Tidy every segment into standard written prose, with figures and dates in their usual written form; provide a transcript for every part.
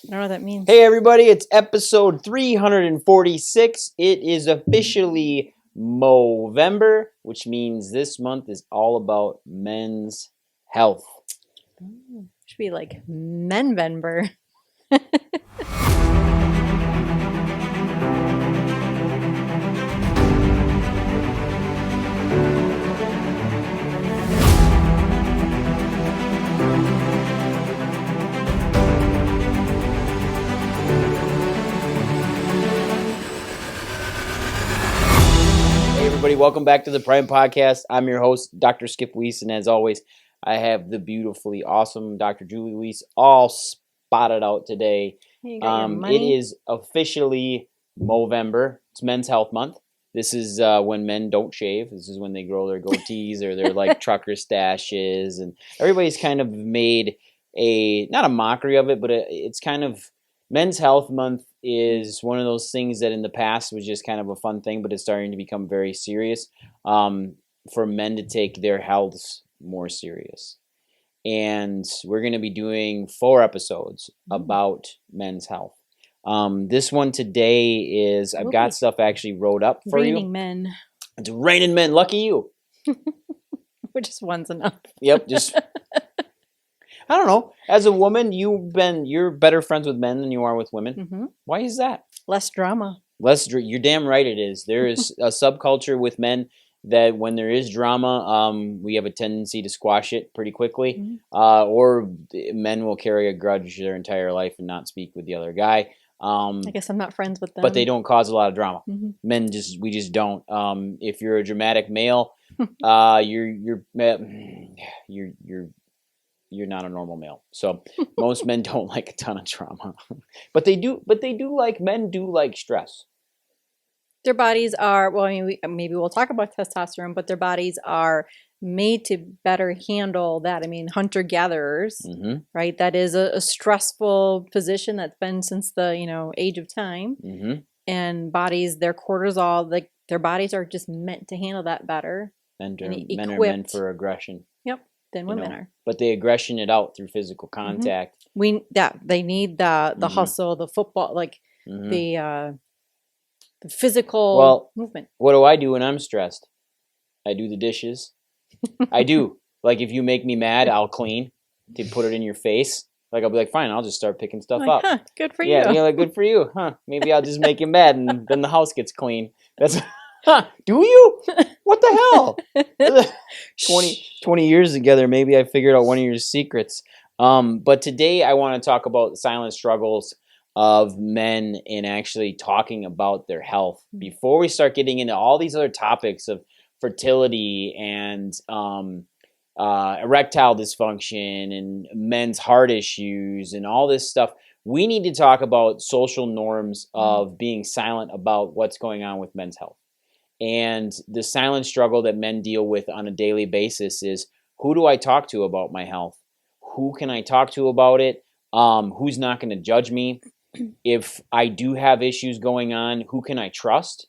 I don't know what that means. Hey everybody, it's episode 346. It is officially Movember, which means this month is all about men's health. Should be like Movember. Hey everybody, welcome back to the Prime Podcast. I'm your host, Dr. Skip Wyss, and as always, I have the beautifully awesome Dr. Julie Wyss all spotted out today. You got your It money. is officially Movember. It's Men's Health Month. This is when men don't shave. This is when they grow their goatees or their like trucker stashes, and everybody's kind of made not a mockery of it, but it's kind of Men's Health Month is one of those things that in the past was just kind of a fun thing, but it's starting to become very serious for men to take their healths more serious. And we're going to be doing 4 episodes about men's health. This one today is, I've got stuff actually wrote up for Raining you. men. It's raining men. Lucky you. Which just one's enough. Yep. Just, I don't know. As a woman, you're better friends with men than you are with women. Mm-hmm. Why is that? Less drama. You're damn right it is. There is a subculture with men that when there is drama, we have a tendency to squash it pretty quickly. Mm-hmm. Or men will carry a grudge their entire life and not speak with the other guy. I guess I'm not friends with them. But they don't cause a lot of drama. Mm-hmm. Men we just don't. If you're a dramatic male, you're not a normal male. So most men don't like a ton of drama. But men do like stress. Their bodies are, well, I mean, maybe we'll talk about testosterone, but their bodies are made to better handle that. I mean, hunter-gatherers, Mm-hmm. right? That is a stressful position that's been since the, age of time. Mm-hmm. And bodies, their cortisol, like their bodies are just meant to handle that better. Men are equipped. meant for aggression. Yep, than women are. But they aggression it out through physical contact. They need the hustle, the football, like the physical movement. What do I do when I'm stressed? I do the dishes. I do. Like if you make me mad, I'll clean to put it in your face. Like I'll be like, fine, I'll just start picking stuff up. Huh, good for you. Yeah, like good for you, huh? Maybe I'll just make you mad, and then the house gets clean. That's, do you? What the hell? 20 years together, maybe I figured out one of your secrets. But today I want to talk about the silent struggles of men in actually talking about their health before we start getting into all these other topics of fertility and erectile dysfunction and men's heart issues and all this stuff. We need to talk about social norms of being silent about what's going on with men's health. And the silent struggle that men deal with on a daily basis is, who do I talk to about my health? Who can I talk to about it? Who's not going to judge me? If I do have issues going on, who can I trust?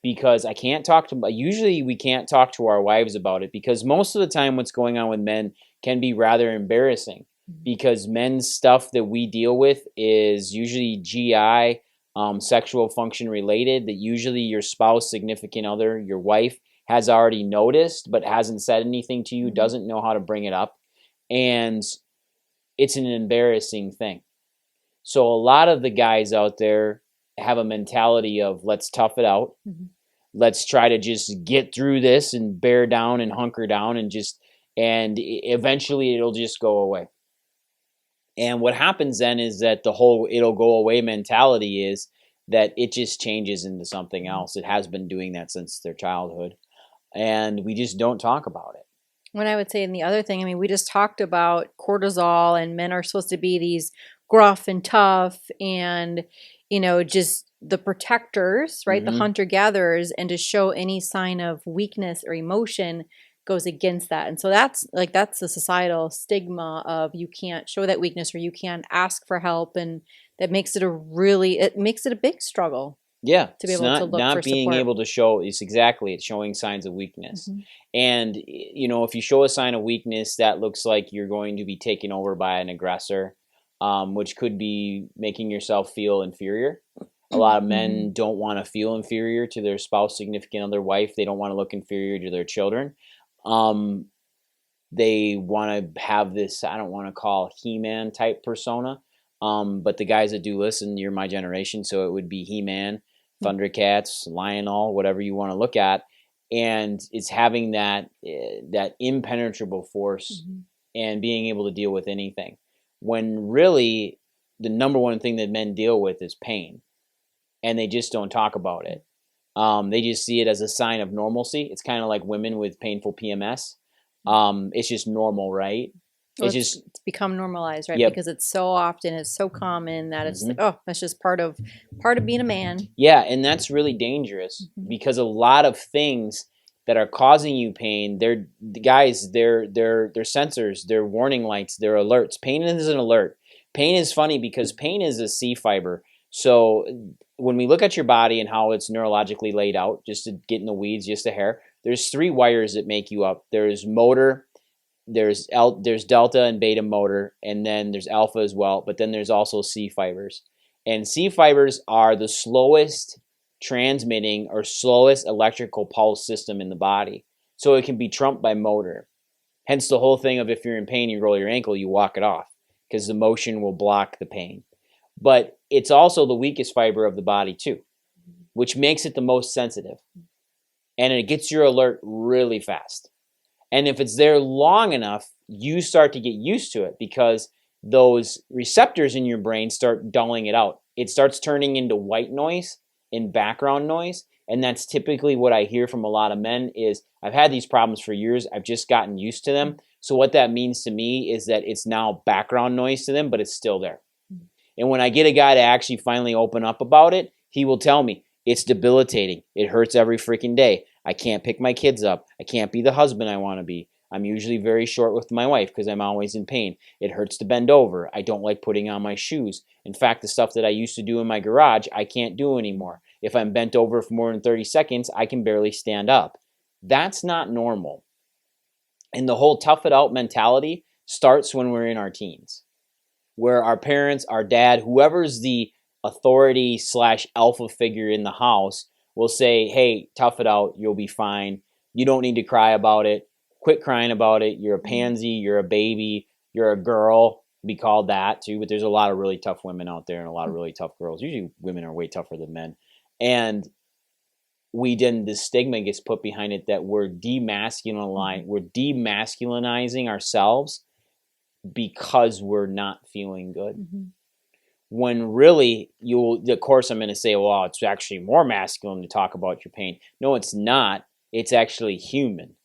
Because I can't usually we can't talk to our wives about it, because most of the time what's going on with men can be rather embarrassing, because men's stuff that we deal with is usually GI, sexual function related, that usually your spouse, significant other, your wife has already noticed but hasn't said anything to you, doesn't know how to bring it up. And it's an embarrassing thing. So a lot of the guys out there have a mentality of, let's tough it out. Let's try to just get through this and bear down and hunker down and eventually it'll just go away. And what happens then is that the whole it'll go away mentality is that it just changes into something else. It has been doing that since their childhood. And we just don't talk about it. When I would say, and the other thing, I mean, we just talked about cortisol, and men are supposed to be these gruff and tough and, just the protectors, right? The hunter-gatherers, and to show any sign of weakness or emotion goes against that. And so that's the societal stigma of you can't show that weakness or you can't ask for help. And that makes it a big struggle. Yeah, to be able to look for not being support. able to show it's showing signs of weakness. And if you show a sign of weakness, that looks like you're going to be taken over by an aggressor. which could be making yourself feel inferior. A lot of men don't want to feel inferior to their spouse, significant other, wife. They don't want to look inferior to their children. They want to have this, I don't want to call He-Man type persona. But the guys that do listen, you're my generation, so it would be He-Man, Thundercats, Lionel, whatever you want to look at. And it's having that impenetrable force and being able to deal with anything. When really the number one thing that men deal with is pain. And they just don't talk about it. They just see it as a sign of normalcy. It's kind of like women with painful PMS. It's just normal, right? Well, it's become normalized, right? Yep. Because it's so often, it's so common that it's like, oh, that's just part of being a man. Yeah, and that's really dangerous because a lot of things that are causing you pain, they're sensors, they're warning lights, they're alerts. Pain is an alert. Pain is funny because pain is a C fiber. So when we look at your body and how it's neurologically laid out, just to get in the weeds, just a hair, there's 3 wires that make you up. There's motor, there's delta and beta motor, and then there's alpha as well, but then there's also C fibers. And C fibers are the slowest transmitting or slowest electrical pulse system in the body. So it can be trumped by motor. Hence the whole thing of if you're in pain, you roll your ankle, you walk it off because the motion will block the pain. But it's also the weakest fiber of the body too, which makes it the most sensitive. And it gets your alert really fast. And if it's there long enough, you start to get used to it because those receptors in your brain start dulling it out. It starts turning into white noise and background noise. And that's typically what I hear from a lot of men is, I've had these problems for years. I've just gotten used to them. So what that means to me is that it's now background noise to them, but it's still there. And when I get a guy to actually finally open up about it, he will tell me, it's debilitating. It hurts every freaking day. I can't pick my kids up. I can't be the husband I want to be. I'm usually very short with my wife because I'm always in pain. It hurts to bend over. I don't like putting on my shoes. In fact, the stuff that I used to do in my garage, I can't do anymore. If I'm bent over for more than 30 seconds, I can barely stand up. That's not normal. And the whole tough it out mentality starts when we're in our teens, where our parents, our dad, whoever's the authority / alpha figure in the house will say, hey, tough it out. You'll be fine. You don't need to cry about it. Quit crying about it. You're a pansy. You're a baby. You're a girl. Be called that too. But there's a lot of really tough women out there and a lot of really tough girls. Usually women are way tougher than men. And the stigma gets put behind it that we're demasculinizing ourselves because we're not feeling good. When really, of course, I'm going to say, well, it's actually more masculine to talk about your pain. No, it's not. It's actually human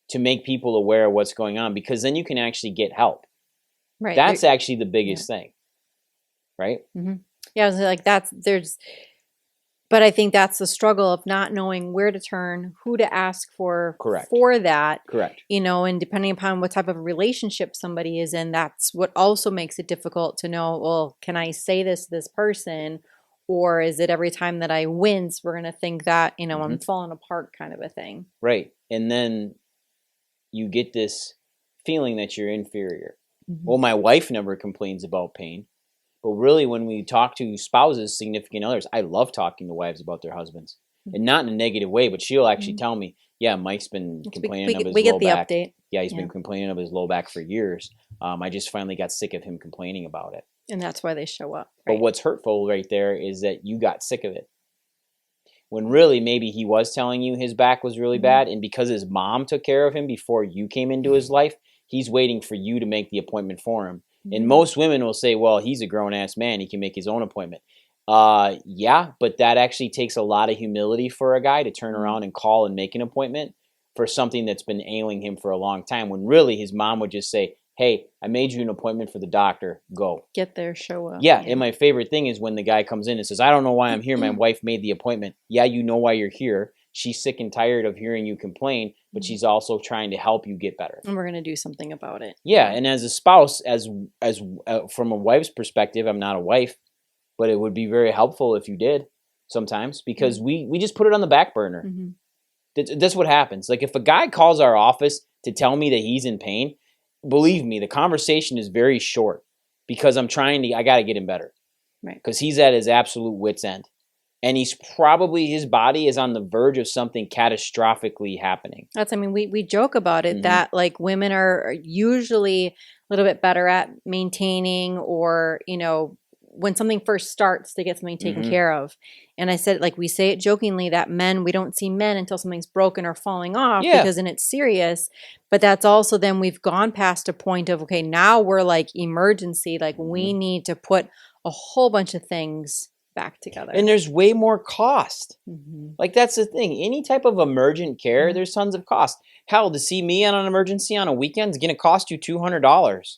to make people aware of what's going on, because then you can actually get help. Right. That's actually the biggest thing. Right? Yeah, I was like, but I think that's the struggle of not knowing where to turn, who to ask for that. Correct. And depending upon what type of relationship somebody is in, that's what also makes it difficult to know, well, can I say this to this person? Or is it every time that I wince, we're going to think that, I'm falling apart kind of a thing. Right. And then you get this feeling that you're inferior. Well, my wife never complains about pain. But really, when we talk to spouses, significant others, I love talking to wives about their husbands. And not in a negative way, but she'll actually tell me, yeah, Mike's been complaining of his low back. We get the update. Yeah, he's been complaining of his low back for years. I just finally got sick of him complaining about it. And that's why they show up. Right? But what's hurtful right there is that you got sick of it. When really, maybe he was telling you his back was really bad, and because his mom took care of him before you came into his life, he's waiting for you to make the appointment for him. And most women will say, well, he's a grown-ass man. He can make his own appointment. Yeah, but that actually takes a lot of humility for a guy to turn around and call and make an appointment for something that's been ailing him for a long time, when really his mom would just say, hey, I made you an appointment for the doctor. Go. Get there, show up. Yeah, and my favorite thing is when the guy comes in and says, I don't know why I'm here. My wife made the appointment. Yeah, you know why you're here. She's sick and tired of hearing you complain, but she's also trying to help you get better. And we're going to do something about it. Yeah, and as a spouse, as from a wife's perspective, I'm not a wife, but it would be very helpful if you did sometimes, because we just put it on the back burner. That's what happens. Like if a guy calls our office to tell me that he's in pain, believe me, the conversation is very short. because I got to get him better. Right. Because he's at his absolute wit's end. And his body is on the verge of something catastrophically happening. We joke about it that like women are usually a little bit better at maintaining, or, when something first starts to get something taken care of. And I said, like, we say it jokingly that we don't see men until something's broken or falling off, because then it's serious. But that's also then we've gone past a point of, okay, now we're like emergency. Like we need to put a whole bunch of things back together. And there's way more cost. Like that's the thing. Any type of emergent care, there's tons of cost. Hell, to see me on an emergency on a weekend is going to cost you $200.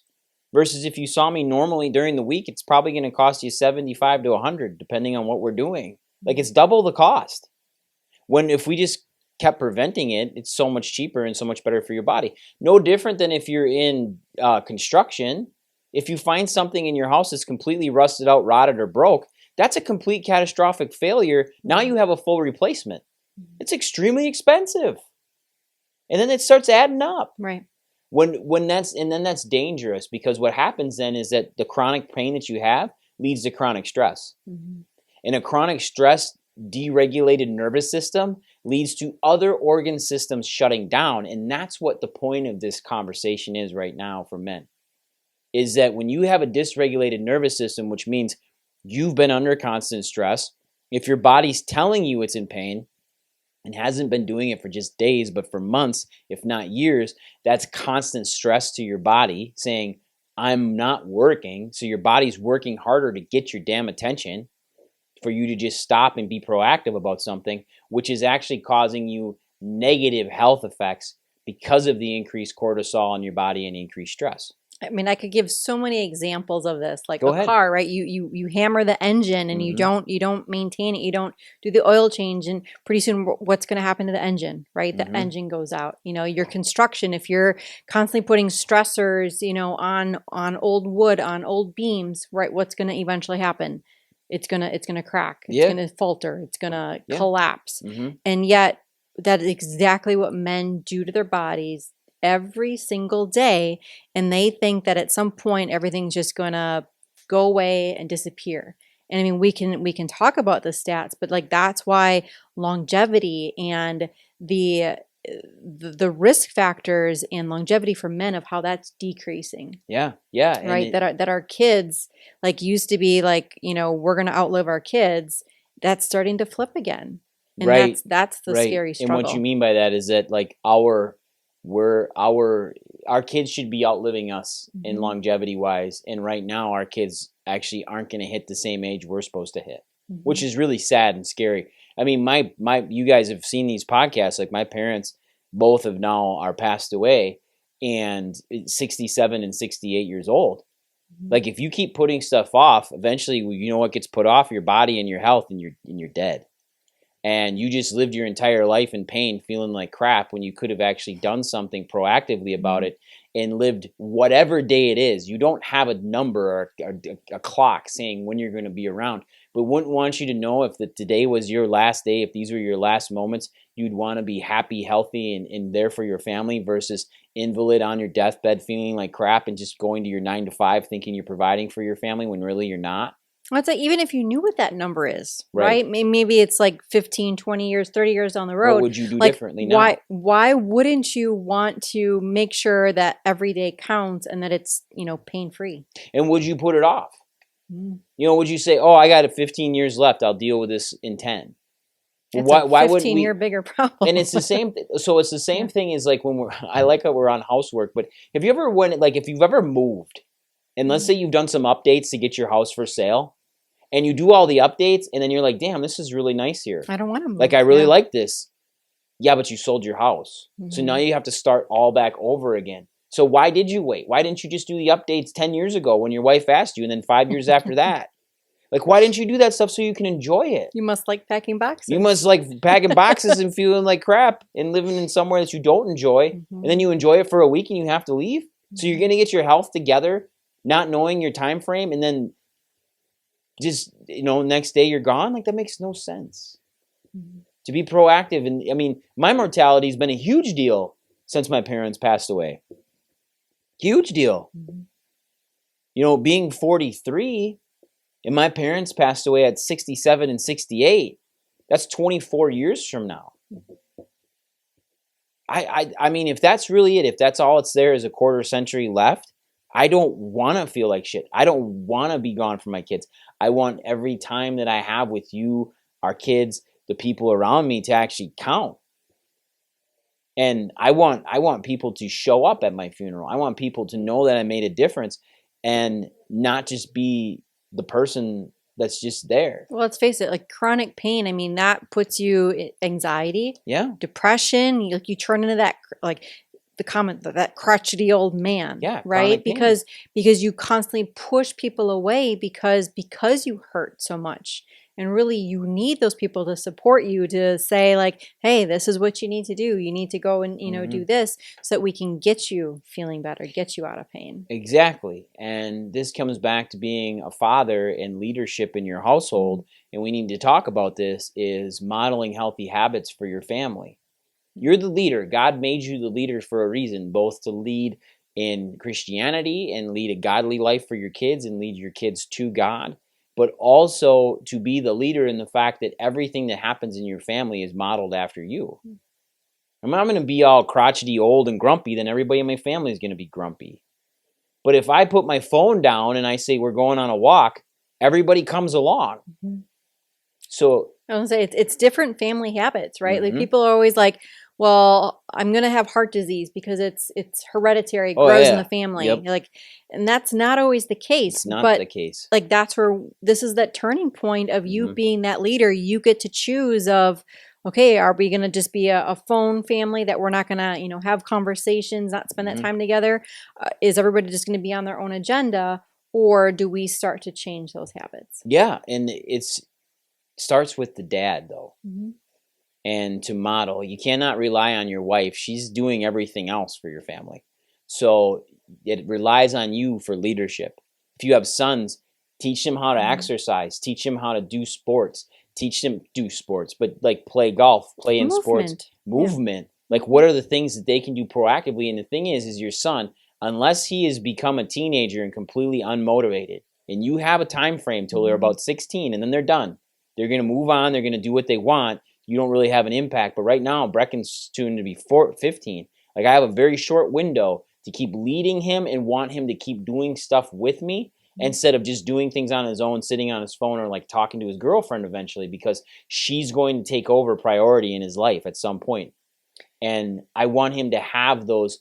Versus if you saw me normally during the week, it's probably going to cost you $75 to $100, depending on what we're doing. Like it's double the cost. If we just kept preventing it, it's so much cheaper and so much better for your body. No different than if you're in construction. If you find something in your house that's completely rusted out, rotted, or broke, that's a complete catastrophic failure. Now you have a full replacement. It's extremely expensive. And then it starts adding up. Right. That's dangerous, because what happens then is that the chronic pain that you have leads to chronic stress. And a chronic stress deregulated nervous system leads to other organ systems shutting down. And that's what the point of this conversation is right now for men, is that when you have a dysregulated nervous system, which means you've been under constant stress, if your body's telling you it's in pain, and hasn't been doing it for just days, but for months, if not years, that's constant stress to your body saying, I'm not working. So your body's working harder to get your damn attention for you to just stop and be proactive about something, which is actually causing you negative health effects because of the increased cortisol in your body and increased stress. I could give so many examples of this, like Go a ahead. car, right? You hammer the engine and you don't maintain it. You don't do the oil change, and pretty soon what's going to happen to the engine, right? The engine goes out. Your construction, if you're constantly putting stressors, on old wood, on old beams, right? What's going to eventually happen? It's going to crack. It's going to falter. It's going to collapse. And yet that is exactly what men do to their bodies every single day, and they think that at some point everything's just gonna go away and disappear. And we can talk about the stats, but like that's why longevity and the risk factors and longevity for men, of how that's decreasing. Yeah. Right. That our kids, like, used to be like, we're gonna outlive our kids. That's starting to flip again. And right. That's the scary struggle. And what you mean by that is that like our kids should be outliving us in longevity wise, and right now our kids actually aren't going to hit the same age we're supposed to hit, which is really sad and scary. My you guys have seen these podcasts. Like my parents both have now are passed away, and 67 and 68 years old. Like if you keep putting stuff off, eventually you know what gets put off? Your body and your health, and you're dead. And you just lived your entire life in pain, feeling like crap, when you could have actually done something proactively about it and lived whatever day it is. You don't have a number or a clock saying when you're going to be around, but wouldn't want you to know if today was your last day, if these were your last moments, you'd want to be happy, healthy, and there for your family, versus invalid on your deathbed feeling like crap and just going to your 9 to 5 thinking you're providing for your family when really you're not. Well, it's like, even if you knew what that number is, right? Maybe it's like 15, 20 years, 30 years down the road. What would you do differently now? Why wouldn't you want to make sure that every day counts and that it's, pain-free? And would you put it off? Would you say, oh, I got 15 years left, I'll deal with this in 10? It's a 15-year bigger problem. And it's the same. So it's the same thing as like when I like how we're on housework, but if you've ever moved, and let's say you've done some updates to get your house for sale, and you do all the updates, and then you're like, damn, this is really nice here. I don't want to move. Like, I really like this. Yeah, but you sold your house. So now you have to start all back over again. So why did you wait? Why didn't you just do the updates 10 years ago when your wife asked you, and then 5 years after that? Like, why didn't you do that stuff so you can enjoy it? You must like packing boxes. You must like packing boxes and feeling like crap and living in somewhere that you don't enjoy. And then you enjoy it for a week and you have to leave. So you're going to get your health together, not knowing your time frame, and then just, next day you're gone. Like, that makes no sense. To be proactive. And my mortality has been a huge deal since my parents passed away. Huge deal. Being 43 and my parents passed away at 67 and 68, that's 24 years from now. I mean, if that's really it, if that's all it's there is a quarter century left, I don't want to feel like shit. I don't want to be gone from my kids. I want every time that I have with you, our kids, the people around me to actually count. And I want people to show up at my funeral. I want people to know that I made a difference and not just be the person that's just there. Well, let's face it, like chronic pain, I mean, that puts you anxiety, depression, you turn into that, like the comment, that crotchety old man, right? Because you constantly push people away because you hurt so much. And really, you need those people to support you, to say like, hey, this is what you need to do. You need to go and, do this so that we can get you feeling better, get you out of pain. Exactly. And this comes back to being a father and leadership in your household. And we need to talk about this, is modeling healthy habits for your family. You're the leader. God made you the leader for a reason, both to lead in Christianity and lead a godly life for your kids and lead your kids to God, but also to be the leader in the fact that everything that happens in your family is modeled after you. I mean, I'm going to be all crotchety, old, and grumpy, then everybody in my family is going to be grumpy. But if I put my phone down and I say we're going on a walk, everybody comes along. So I was gonna say it's different family habits, right? Like people are always like, well, I'm going to have heart disease because it's hereditary, it grows in the family. Like, and that's not always the case. It's not the case. Like that's where this is that turning point of you being that leader. You get to choose of, okay, are we going to just be a phone family that we're not going to, have conversations, not spend that time together? Is everybody just going to be on their own agenda, or do we start to change those habits? Yeah, and it starts with the dad though. And to model, you cannot rely on your wife. She's doing everything else for your family. So it relies on you for leadership. If you have sons, teach them how to exercise, teach them how to do sports, but like play golf, play in sports, movement. Like what are the things that they can do proactively? And the thing is your son, unless he has become a teenager and completely unmotivated, and you have a time frame till they're about 16 and then they're done. They're going to move on. They're going to do what they want. You don't really have an impact. But right now, Brecken's soon to be 15. Like I have a very short window to keep leading him and want him to keep doing stuff with me instead of just doing things on his own, sitting on his phone or like talking to his girlfriend eventually, because she's going to take over priority in his life at some point. And I want him to have those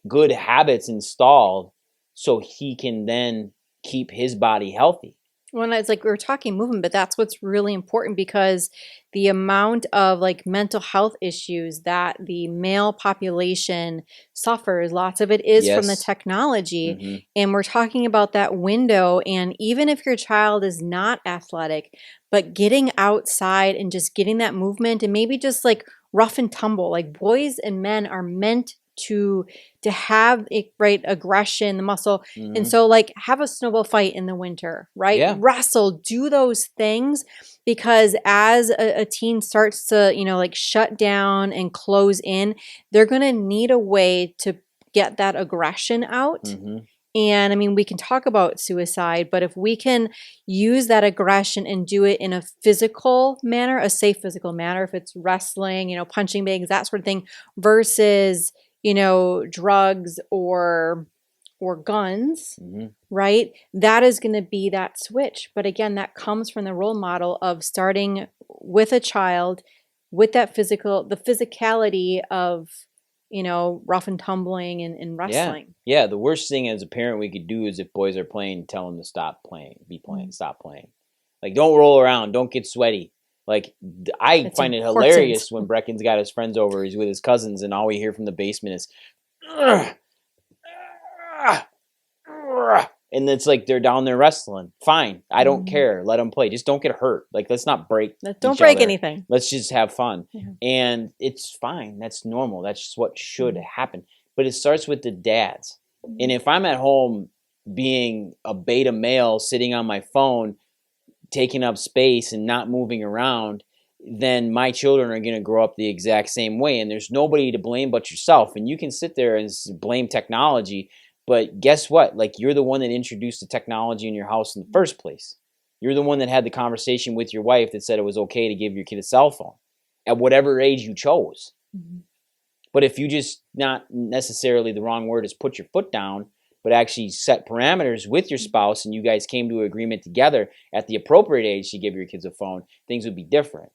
good habits installed so he can then keep his body healthy. Well, it's like we were talking movement, but that's what's really important, because the amount of like mental health issues that the male population suffers, lots of it is from the technology. And we're talking about that window. And even if your child is not athletic, but getting outside and just getting that movement and maybe just like rough and tumble, like boys and men are meant to have aggression, the muscle. And so like have a snowball fight in the winter, right? Wrestle, do those things, because as a teen starts to, like shut down and close in, they're going to need a way to get that aggression out. And I mean, we can talk about suicide, but if we can use that aggression and do it in a physical manner, a safe physical manner, if it's wrestling, punching bags, that sort of thing, versus drugs or guns, right? That is going to be that switch. But again, that comes from the role model of starting with a child with that the physicality of, rough and tumbling and wrestling. Yeah. The worst thing as a parent we could do is if boys are playing, tell them to stop playing, stop playing. Like, don't roll around, don't get sweaty. Like, I find it hilarious when Brecken's got his friends over, he's with his cousins, and all we hear from the basement is, and it's like they're down there wrestling. Fine, I don't care. Let them play. Just don't get hurt. Like, let's not break. Don't break anything. Let's just have fun. And it's fine. That's normal. That's just what should happen. But it starts with the dads. And if I'm at home being a beta male sitting on my phone, taking up space and not moving around, then my children are going to grow up the exact same way. And there's nobody to blame but yourself. And you can sit there and blame technology, But guess what? Like, you're the one that introduced the technology in your house in the first place. You're the one that had the conversation with your wife that said it was okay to give your kid a cell phone at whatever age you chose. Mm-hmm. But if you just, not necessarily the wrong word is put your foot down, but actually set parameters with your spouse and you guys came to an agreement together at the appropriate age to give your kids a phone, things would be different.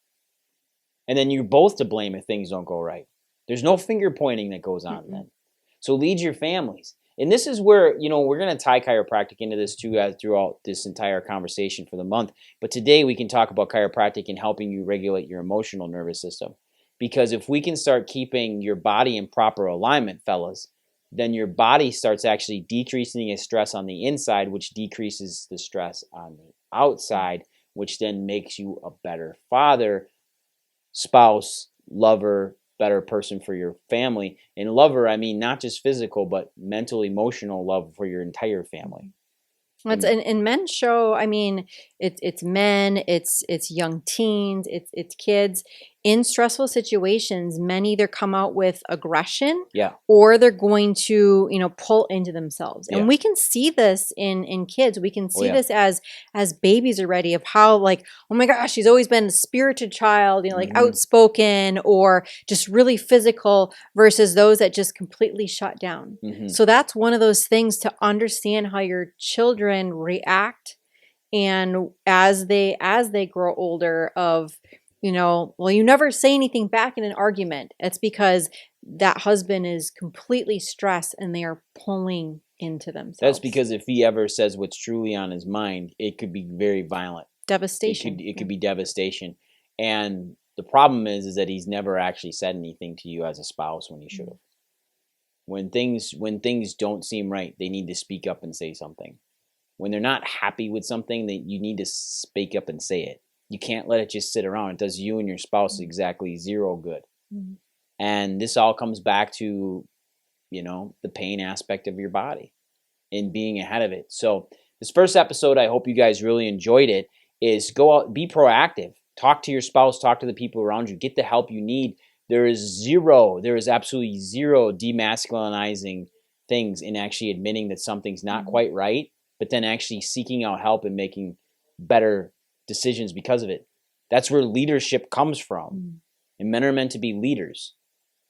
And then you're both to blame if things don't go right. There's no finger pointing that goes on then. So lead your families. And this is where, we're going to tie chiropractic into this too throughout this entire conversation for the month. But today we can talk about chiropractic and helping you regulate your emotional nervous system. Because if we can start keeping your body in proper alignment, fellas, then your body starts actually decreasing the stress on the inside, which decreases the stress on the outside, which then makes you a better father, spouse, lover, better person for your family. And lover, I mean not just physical, but mental, emotional love for your entire family. And men show, I mean, it's men, it's young teens, it's kids. In stressful situations, men either come out with aggression, or they're going to, pull into themselves. And we can see this in kids. We can see this as babies already, of how, like, oh my gosh, she's always been a spirited child, like outspoken or just really physical, versus those that just completely shut down. So that's one of those things to understand how your children react, and as they grow older, of, well, you never say anything back in an argument. It's because that husband is completely stressed and they are pulling into themselves. That's because if he ever says what's truly on his mind, it could be very violent. Devastation. It could be devastation. And the problem is that he's never actually said anything to you as a spouse when he should have. When things don't seem right, they need to speak up and say something. When they're not happy with something, you need to speak up and say it. You can't let it just sit around. It does you and your spouse exactly zero good. And this all comes back to, the pain aspect of your body and being ahead of it. So this first episode, I hope you guys really enjoyed it, is go out, be proactive. Talk to your spouse, talk to the people around you, get the help you need. There is absolutely zero demasculinizing things in actually admitting that something's not quite right, but then actually seeking out help and making better decisions because of it. That's where leadership comes from. And men are meant to be leaders.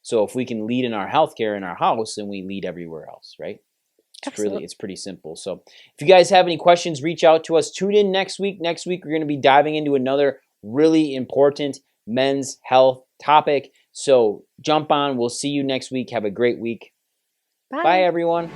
So if we can lead in our healthcare in our house, then we lead everywhere else, right? It's pretty simple. So if you guys have any questions, reach out to us. Tune in next week. Next week, we're going to be diving into another really important men's health topic. So jump on. We'll see you next week. Have a great week. Bye everyone.